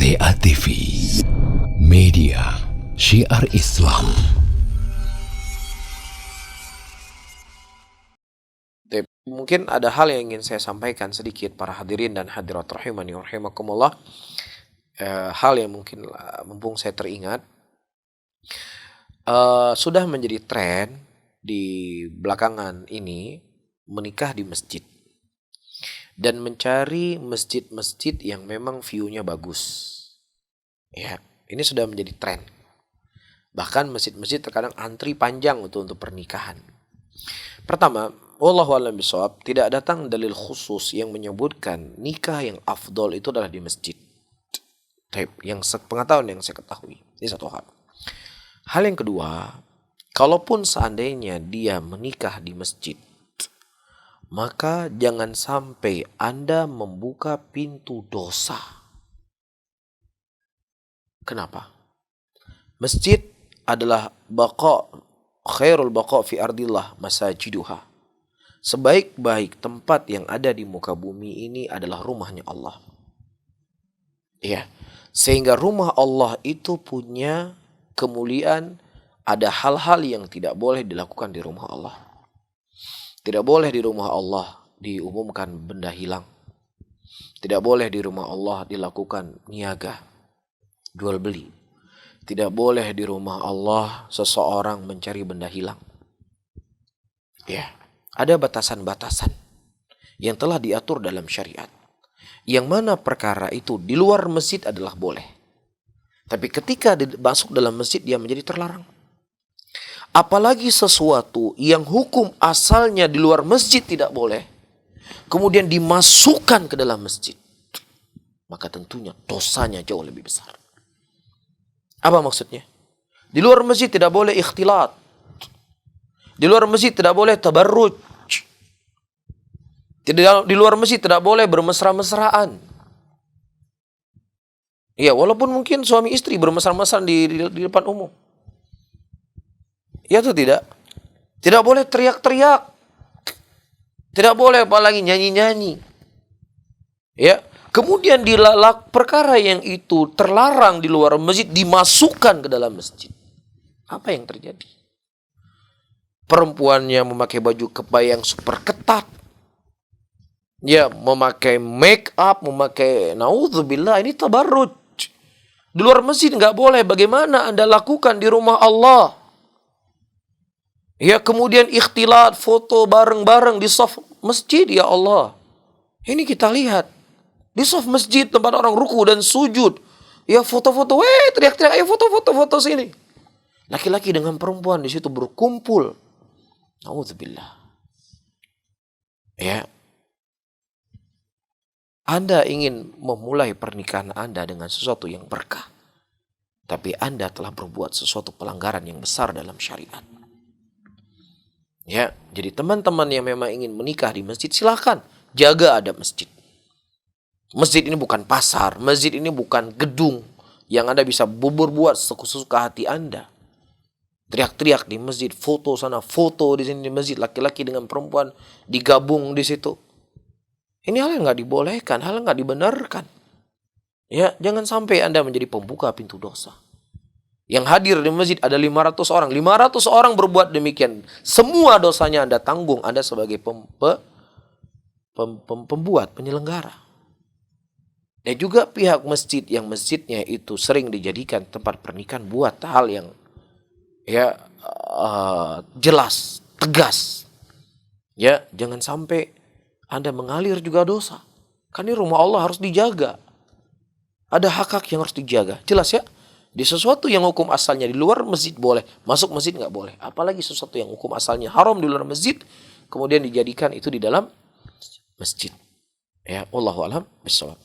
TA TV, media syiar Islam. Mungkin ada hal yang ingin saya sampaikan sedikit para hadirin dan hadirat rahimani wa rahimakumullah. Hal yang mungkin mumpung saya teringat, sudah menjadi tren di belakangan ini menikah di masjid dan mencari masjid-masjid yang memang view-nya bagus. Ya, ini sudah menjadi tren. Bahkan masjid-masjid terkadang antri panjang untuk pernikahan. Pertama, wallahu a'lam bishawab, tidak datang dalil khusus yang menyebutkan nikah yang afdol itu adalah di masjid. Yang pengetahuan yang saya ketahui, ini satu hal. Hal yang kedua, kalaupun seandainya dia menikah di masjid, maka jangan sampai Anda membuka pintu dosa. Kenapa? Masjid adalah khairul baqa fi ardillah masajiduha. Sebaik-baik tempat yang ada di muka bumi ini adalah rumahnya Allah. Ya, sehingga rumah Allah itu punya kemuliaan. Ada hal-hal yang tidak boleh dilakukan di rumah Allah. Tidak boleh di rumah Allah diumumkan benda hilang. Tidak boleh di rumah Allah dilakukan niaga, jual beli. Tidak boleh di rumah Allah seseorang mencari benda hilang. Ya, ada batasan-batasan yang telah diatur dalam syariat. Yang mana perkara itu di luar masjid adalah boleh. Tapi ketika masuk dalam masjid dia menjadi terlarang. Apalagi sesuatu yang hukum asalnya di luar masjid tidak boleh, kemudian dimasukkan ke dalam masjid, maka tentunya dosanya jauh lebih besar. Apa maksudnya? Di luar masjid tidak boleh ikhtilat. Di luar masjid tidak boleh tabarruj. Di luar masjid tidak boleh bermesra-mesraan. Ya, walaupun mungkin suami istri bermesra-mesraan di depan umum. Ya atau tidak? Tidak boleh teriak-teriak. Tidak boleh apalagi nyanyi-nyanyi. Ya, kemudian perkara yang itu terlarang di luar masjid dimasukkan ke dalam masjid. Apa yang terjadi? Perempuannya memakai baju kebaya yang super ketat. Ya, memakai make up, memakai naudzubillah, ini tabarruj. Di luar masjid nggak boleh. Bagaimana Anda lakukan di rumah Allah? Ya, kemudian ikhtilat, foto bareng-bareng di shaf masjid, ya Allah. Ini kita lihat. Di shaf masjid tempat orang ruku dan sujud. Ya, foto-foto, teriak-teriak, ayo foto-foto sini. Laki-laki dengan perempuan di situ berkumpul. Nauzubillah. Ya. Anda ingin memulai pernikahan Anda dengan sesuatu yang berkah. Tapi Anda telah berbuat sesuatu pelanggaran yang besar dalam syariat. Ya, jadi teman-teman yang memang ingin menikah di masjid, silahkan jaga adab masjid. Masjid ini bukan pasar, masjid ini bukan gedung yang Anda bisa berbuat sesuka hati Anda. Teriak-teriak di masjid, foto sana, foto di sini di masjid, laki-laki dengan perempuan digabung di situ. Ini hal yang nggak dibolehkan, hal yang nggak dibenarkan. Ya, jangan sampai Anda menjadi pembuka pintu dosa. Yang hadir di masjid ada 500 orang. 500 orang berbuat demikian. Semua dosanya Anda tanggung. Anda sebagai pembuat, penyelenggara. Dan juga pihak masjid yang masjidnya itu sering dijadikan tempat pernikahan buat hal yang jelas, tegas. Ya, jangan sampai Anda mengalir juga dosa. Kan ini rumah Allah harus dijaga. Ada hak-hak yang harus dijaga. Jelas ya? Di sesuatu yang hukum asalnya di luar masjid boleh, masuk masjid nggak boleh. Apalagi sesuatu yang hukum asalnya haram di luar masjid, kemudian dijadikan itu di dalam masjid. Ya, wallahu a'lam bishawab.